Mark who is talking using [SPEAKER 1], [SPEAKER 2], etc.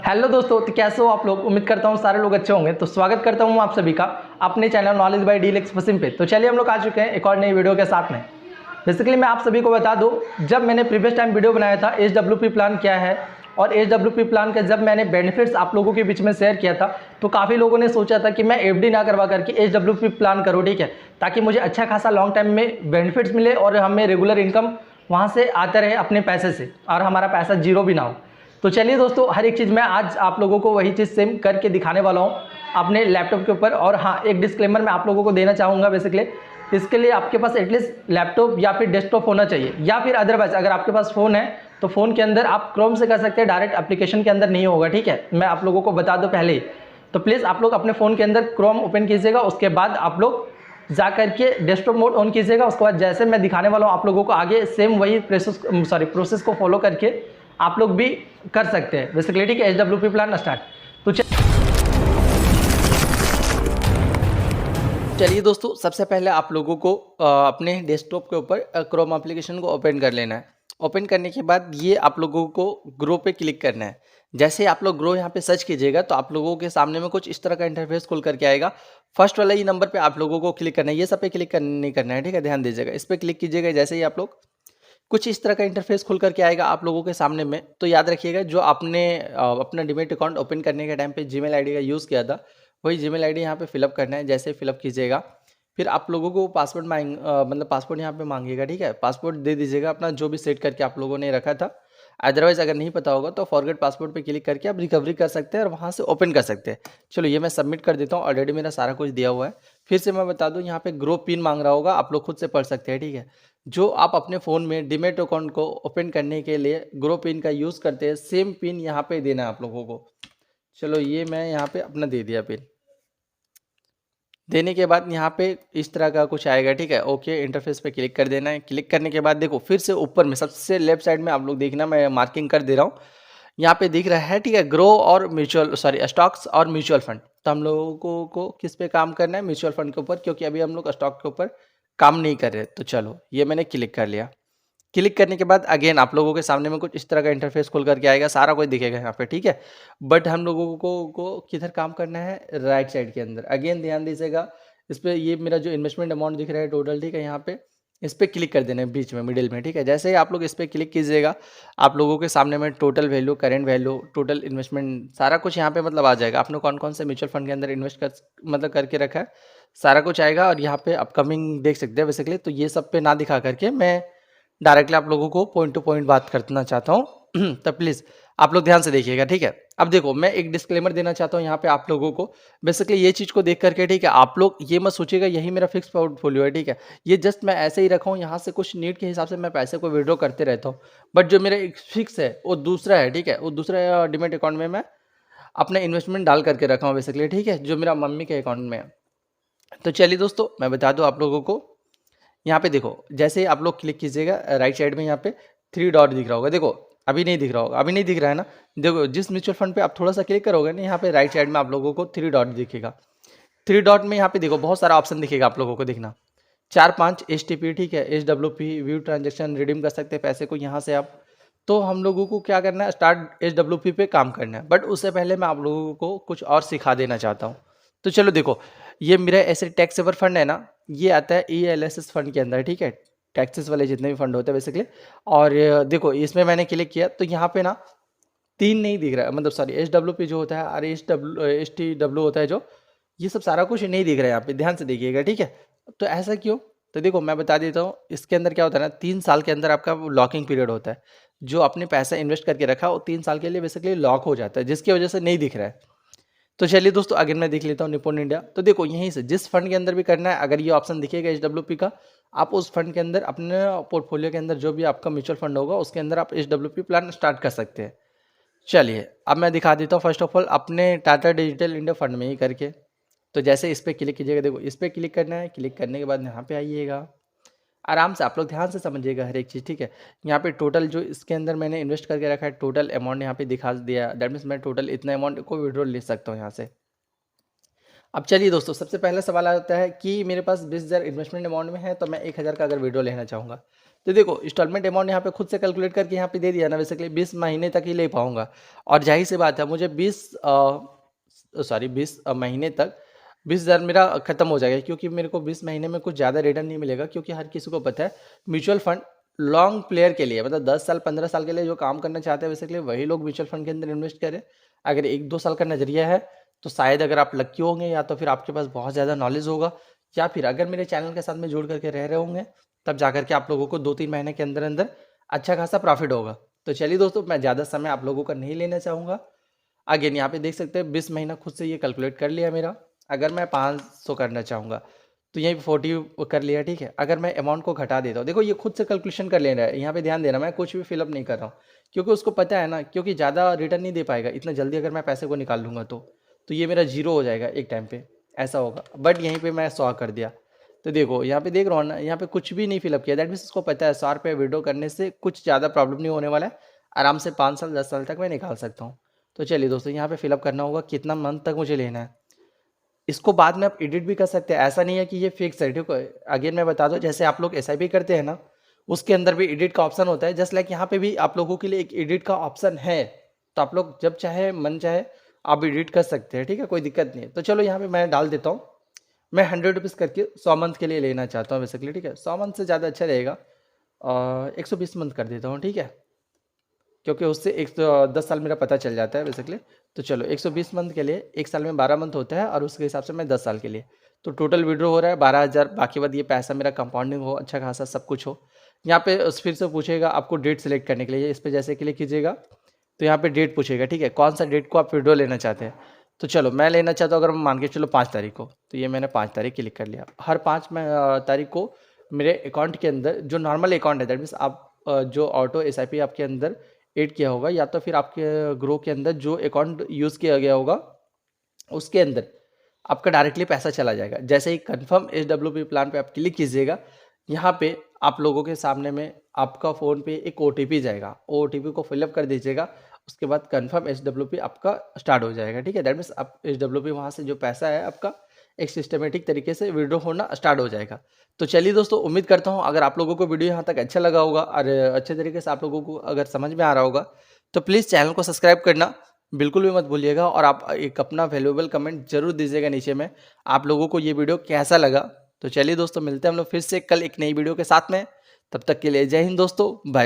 [SPEAKER 1] Hello दोस्तों, तो कैसे हो आप लोग। उम्मीद करता हूँ सारे लोग अच्छे होंगे। तो स्वागत करता हूँ आप सभी का अपने channel knowledge by deluxe Wasim पे। तो चलिए हम लोग आ चुके हैं एक और नई वीडियो के साथ में। बेसिकली मैं आप सभी को बता दूं, जब मैंने प्रीवियस टाइम वीडियो बनाया था एचडब्ल्यूपी प्लान क्या है और एचडब्ल्यूपी प्लान का जब मैंने बेनिफिट्स आप लोगों के बीच में शेयर किया था, तो काफ़ी लोगों ने सोचा था कि मैं एफडी ना करवा करके एचडब्ल्यूपी प्लान करूँ, ठीक है, ताकि मुझे अच्छा खासा लॉन्ग टाइम में बेनिफिट्स मिले और हमें रेगुलर इनकम वहाँ से आते रहे अपने पैसे से और हमारा पैसा जीरो भी ना हो। तो चलिए दोस्तों, हर एक चीज़ मैं आज आप लोगों को वही चीज़ सेम करके दिखाने वाला हूँ अपने लैपटॉप के ऊपर। और हाँ, एक डिस्क्लेमर मैं आप लोगों को देना चाहूँगा। बेसिकली इसके लिए आपके पास एटलीस्ट लैपटॉप या फिर डेस्कटॉप होना चाहिए, या फिर अदरवाइज अगर आपके पास फ़ोन है तो फ़ोन के अंदर आप क्रोम से कर सकते हैं, डायरेक्ट एप्लीकेशन के अंदर नहीं होगा, ठीक है। मैं आप लोगों को बता दूँ पहले ही। तो प्लीज़ आप लोग अपने फ़ोन के अंदर क्रोम ओपन कीजिएगा, उसके बाद आप लोग जा करके डेस्कटॉप मोड ऑन कीजिएगा। उसके बाद जैसे मैं दिखाने वाला हूँ आप लोगों को आगे सेम वही प्रोसेस को फॉलो करके आप लोग भी कर सकते हैं। बेसिकली ठीक है, एचडब्ल्यूपी प्लान स्टार्ट। तो चलिए दोस्तों, सबसे पहले आप लोगों को अपने डेस्कटॉप के ऊपर क्रोम एप्लीकेशन को ओपन कर लेना है। ओपन करने के बाद ये आप लोगों को ग्रो पे क्लिक करना है। जैसे आप लोग ग्रो यहाँ पे सर्च कीजिएगा तो आप लोगों के सामने में कुछ इस तरह का इंटरफेस खुल करके आएगा। फर्स्ट वाला ये नंबर पे आप लोगों को क्लिक करना है, ये सब पे क्लिक नहीं करना है, ठीक है, ध्यान दीजिएगा। इस पर क्लिक कीजिएगा, जैसे ही आप लोग कुछ इस तरह का इंटरफेस खुल करके आएगा आप लोगों के सामने में। तो याद रखिएगा, जो आपने अपना डीमैट अकाउंट ओपन करने के टाइम पे जीमेल आईडी का यूज़ किया था, वही जीमेल आईडी यहाँ पे फिलअप करना है। जैसे फिलअप कीजिएगा, फिर आप लोगों को पासवर्ड मतलब पासवर्ड यहाँ पे मांगेगा, ठीक है। पासवर्ड दे दीजिएगा अपना जो भी सेट करके आप लोगों ने रखा था। अदरवाइज अगर नहीं पता होगा तो फॉरगेट पासवर्ड पे क्लिक करके आप रिकवरी कर सकते हैं और वहाँ से ओपन कर सकते हैं। चलो ये मैं सबमिट कर देता हूँ, ऑलरेडी मेरा सारा कुछ दिया हुआ है। फिर से मैं बता दूँ, यहाँ पे ग्रो पिन मांग रहा होगा, आप लोग खुद से पढ़ सकते हैं, ठीक है। जो आप अपने फ़ोन में डीमैट अकाउंट को ओपन करने के लिए ग्रो पिन का यूज़ करते हैं, सेम पिन यहाँ पे देना है आप लोगों को। चलो ये मैं यहाँ पे अपना दे दिया पिन। देने के बाद यहाँ पे इस तरह का कुछ आएगा, ठीक है। ओके इंटरफेस पे क्लिक कर देना है। क्लिक करने के बाद देखो, फिर से ऊपर में सबसे लेफ्ट साइड में आप लोग देखना, मैं मार्किंग कर दे रहा हूँ, यहाँ पे दिख रहा है, ठीक है, ग्रो और स्टॉक्स और म्यूचुअल फंड। तो हम लोगों को किस पे काम करना है? म्यूचुअल फंड के ऊपर, क्योंकि अभी हम लोग स्टॉक के ऊपर काम नहीं कर रहे। तो चलो ये मैंने क्लिक कर लिया। क्लिक करने के बाद अगेन आप लोगों के सामने में कुछ इस तरह का इंटरफेस खुल करके आएगा, सारा कुछ दिखेगा यहाँ पे, ठीक है। बट हम लोगों को किधर काम करना है? राइट साइड के अंदर। अगेन ध्यान दीजिएगा, इस पर ये मेरा जो इन्वेस्टमेंट अमाउंट दिख रहा है टोटल, ठीक है, यहाँ पे इस पर क्लिक कर देना है बीच में मिडिल में, ठीक है। जैसे ही आप लोग इस पर क्लिक कीजिएगा, आप लोगों के सामने में total value, current value, total investment, सारा कुछ यहाँ पे मतलब आ जाएगा। आपने कौन कौन से म्यूचुअल फंड के अंदर इन्वेस्ट कर मतलब करके रखा है, सारा कुछ आएगा। और यहाँ पे अपकमिंग देख सकते हैं बेसिकली। तो ये सब पे ना दिखा करके मैं डायरेक्टली आप लोगों को पॉइंट टू पॉइंट बात करना चाहता हूँ। तो प्लीज़ आप लोग ध्यान से देखिएगा, ठीक है। अब देखो, मैं एक डिस्क्लेमर देना चाहता हूँ यहाँ पे आप लोगों को। बेसिकली ये चीज़ को देख करके, ठीक है, आप लोग ये मत सोचिएगा यही मेरा फिक्स पोर्टफोलियो है, ठीक है। ये जस्ट मैं ऐसे ही रखा हूँ, यहाँ से कुछ नीड के हिसाब से मैं पैसे को विड्रॉ करते रहता हूँ। बट जो मेरा एक फिक्स है वो दूसरा है, ठीक है। वो दूसरा डीमैट अकाउंट में मैं अपना इन्वेस्टमेंट डाल करके रखा हूँ बेसिकली, ठीक है, जो मेरा मम्मी के अकाउंट में है। तो चलिए दोस्तों, मैं बता दूँ आप लोगों को, यहाँ पे देखो, जैसे ही आप लोग क्लिक कीजिएगा, राइट साइड में यहाँ पे 3 डॉट दिख रहा होगा। देखो अभी नहीं दिख रहा होगा, अभी नहीं दिख रहा है ना। देखो जिस म्यूचुअल फंड पे आप थोड़ा सा क्लिक करोगे ना, यहाँ पे राइट साइड में आप लोगों को 3 डॉट दिखेगा। 3 डॉट में यहाँ पे देखो बहुत सारा ऑप्शन दिखेगा आप लोगों को, दिखना 4-5 STP, ठीक है, SWP, व्यू ट्रांजेक्शन, रिडीम कर सकते हैं पैसे को यहाँ से आप। तो हम लोगों को क्या करना है? स्टार्ट SWP पे काम करना है। बट उससे पहले मैं आप लोगों को कुछ और सिखा देना चाहता हूँ। तो चलो देखो, ये मेरा ऐसे टैक्स सेवर फंड है ना, ये आता है ELSS फंड के अंदर, ठीक है, टैक्सेस वाले जितने भी फंड होते हैं बेसिकली। और देखो इसमें मैंने क्लिक किया तो यहाँ पे ना 3 नहीं दिख रहा है, मतलब सॉरी SWP जो होता है और STW होता है जो, ये सब सारा कुछ नहीं दिख रहा है यहाँ पे, ध्यान से देखिएगा, ठीक है। तो ऐसा क्यों? तो देखो मैं बता देता हूँ, इसके अंदर क्या होता है ना, 3 साल के अंदर आपका लॉकिंग पीरियड होता है। जो आपने पैसा इन्वेस्ट करके रखा वो 3 साल के लिए बेसिकली लॉक हो जाता है, जिसकी वजह से नहीं दिख रहा है। तो चलिए दोस्तों, अगर मैं देख लेता हूँ निप्पॉन इंडिया। तो देखो यहीं से जिस फंड के अंदर भी करना है, अगर ये ऑप्शन दिखेगा SWP का, आप उस फंड के अंदर अपने पोर्टफोलियो के अंदर जो भी आपका म्यूचुअल फंड होगा उसके अंदर आप SWP प्लान स्टार्ट कर सकते हैं। चलिए अब मैं दिखा देता हूँ फर्स्ट ऑफ ऑल अपने टाटा डिजिटल इंडिया फंड में ही करके। तो जैसे इस पर क्लिक कीजिएगा, देखो इस पर क्लिक करना है। क्लिक करने के बाद यहाँ पे आइएगा, आराम से आप लोग ध्यान से समझिएगा हर एक चीज़, ठीक है। यहाँ पे टोटल जो इसके अंदर मैंने इन्वेस्ट करके रखा है, टोटल अमाउंट यहाँ पे दिखा दिया। दैट मीन्स मैं टोटल इतना अमाउंट को विड्रॉ ले सकता हूँ यहाँ से। अब चलिए दोस्तों, सबसे पहला सवाल आता है कि मेरे पास 20,000 इन्वेस्टमेंट अमाउंट में है, तो मैं 1,000 का अगर विड्रॉ लेना चाहूँगा तो देखो इंस्टॉलमेंट अमाउंट यहाँ पे खुद से कैलकुलेट करके यहाँ पे दे दिया ना, बेसिकली 20 महीने तक ही ले पाऊंगा। और जाहिर सी बात है मुझे 20 महीने तक 20,000 मेरा खत्म हो जाएगा, क्योंकि मेरे को 20 महीने में कुछ ज़्यादा रिटर्न नहीं मिलेगा। क्योंकि हर किसी को पता है म्यूचुअल फंड लॉन्ग प्लेयर के लिए, मतलब 10 साल 15 साल के लिए जो काम करना चाहते हैं बेसिकली वही लोग म्यूचुअल फंड के अंदर इन्वेस्ट करें। अगर 1-2 साल का नजरिया है तो शायद अगर आप लक्की होंगे, या तो फिर आपके पास बहुत ज़्यादा नॉलेज होगा, या फिर अगर मेरे चैनल के साथ में जुड़ करके रह रहे होंगे, तब जाकर के आप लोगों को 2-3 महीने के अंदर अंदर अच्छा खासा प्रॉफिट होगा। तो चलिए दोस्तों, मैं ज़्यादा समय आप लोगों का नहीं लेना चाहूँगा। अगेन यहाँ पे देख सकते हैं 20 महीना खुद से ये कैलकुलेट कर लिया मेरा। अगर मैं 500 करना चाहूँगा तो यहीं पे 40 कर लिया, ठीक है। अगर मैं अमाउंट को घटा देता हूँ, देखो ये खुद से कैलकुलेशन कर ले रहा है, यहाँ पे ध्यान देना, मैं कुछ भी फिलअप नहीं कर रहा हूँ, क्योंकि उसको पता है ना, क्योंकि ज़्यादा रिटर्न नहीं दे पाएगा इतना जल्दी अगर मैं पैसे को निकाल लूँगा तो ये मेरा जीरो हो जाएगा एक टाइम पे, ऐसा होगा। बट यहीं पे मैं 100 कर दिया, तो देखो यहाँ पे देख रहा हूँ ना, यहाँ पे कुछ भी नहीं फिलअप किया। दैट मीन्स उसको पता है 100 रुपये विड्रॉ करने से कुछ ज़्यादा प्रॉब्लम नहीं होने वाला है, आराम से 5 साल 10 साल तक मैं निकाल सकता हूँ। तो चलिए दोस्तों, यहाँ पे फिलअप करना होगा कितना मंथ तक मुझे लेना है। इसको बाद में आप एडिट भी कर सकते हैं, ऐसा नहीं है कि ये फिक्स है, ठीक है। अगेन मैं बता दूं, जैसे आप लोग एसआईपी करते हैं ना, उसके अंदर भी एडिट का ऑप्शन होता है, जस्ट लाइक यहाँ पे भी आप लोगों के लिए एक एडिट का ऑप्शन है। तो आप लोग जब चाहे मन चाहे आप एडिट कर सकते हैं, ठीक है, कोई दिक्कत नहीं है। तो चलो यहाँ पे मैं डाल देता हूँ, मैं 100 रुपीज़ करके 100 मंथ के लिए लेना चाहता हूँ बेसिकली, ठीक है। 100 मंथ से ज़्यादा अच्छा रहेगा, 120 मंथ कर देता हूँ, ठीक है, क्योंकि उससे 10 साल मेरा पता चल जाता है बेसिकली। तो चलो 120 मंथ के लिए, एक साल में 12 मंथ होता है, और उसके हिसाब से मैं 10 साल के लिए, तो टोटल विड्रॉ हो रहा है 12,000। बाकी बाद ये पैसा मेरा कंपाउंडिंग हो, अच्छा खासा सब कुछ हो। यहाँ पे फिर से पूछेगा आपको डेट सेलेक्ट करने के लिए, इस पर जैसे क्लिक कीजिएगा तो यहाँ पे डेट पूछेगा, ठीक है, कौन सा डेट को आप विड्रॉ लेना चाहते हैं। तो चलो मैं लेना चाहता हूँ, अगर मैं मान के चलो 5 तारीख को, तो ये मैंने 5 तारीख क्लिक कर लिया। हर 5 तारीख को मेरे अकाउंट के अंदर जो नॉर्मल अकाउंट है, दैट मीन्स आप जो ऑटो एसआईपी आपके अंदर ऐड किया होगा, या तो फिर आपके ग्रो के अंदर जो अकाउंट यूज़ किया गया होगा उसके अंदर आपका डायरेक्टली पैसा चला जाएगा। जैसे ही कंफर्म SWP प्लान पे आप क्लिक कीजिएगा, यहाँ पे आप लोगों के सामने में आपका फ़ोन पे एक OTP जाएगा, OTP को फिलअप कर दीजिएगा। उसके बाद कंफर्म SWP आपका स्टार्ट हो जाएगा, ठीक है। दैट मीन्स आप SWP वहाँ से जो पैसा है आपका एक सिस्टमेटिक तरीके से विड्रॉ होना स्टार्ट हो जाएगा। तो चलिए दोस्तों, उम्मीद करता हूँ अगर आप लोगों को वीडियो यहाँ तक अच्छा लगा होगा, और अच्छे तरीके से आप लोगों को अगर समझ में आ रहा होगा, तो प्लीज़ चैनल को सब्सक्राइब करना बिल्कुल भी मत भूलिएगा। और आप एक अपना वैल्यूएबल कमेंट जरूर दीजिएगा नीचे में, आप लोगों को ये वीडियो कैसा लगा। तो चलिए दोस्तों, मिलते हैं हम लोग फिर से कल एक नई वीडियो के साथ में। तब तक के लिए जय हिंद दोस्तों, बाय।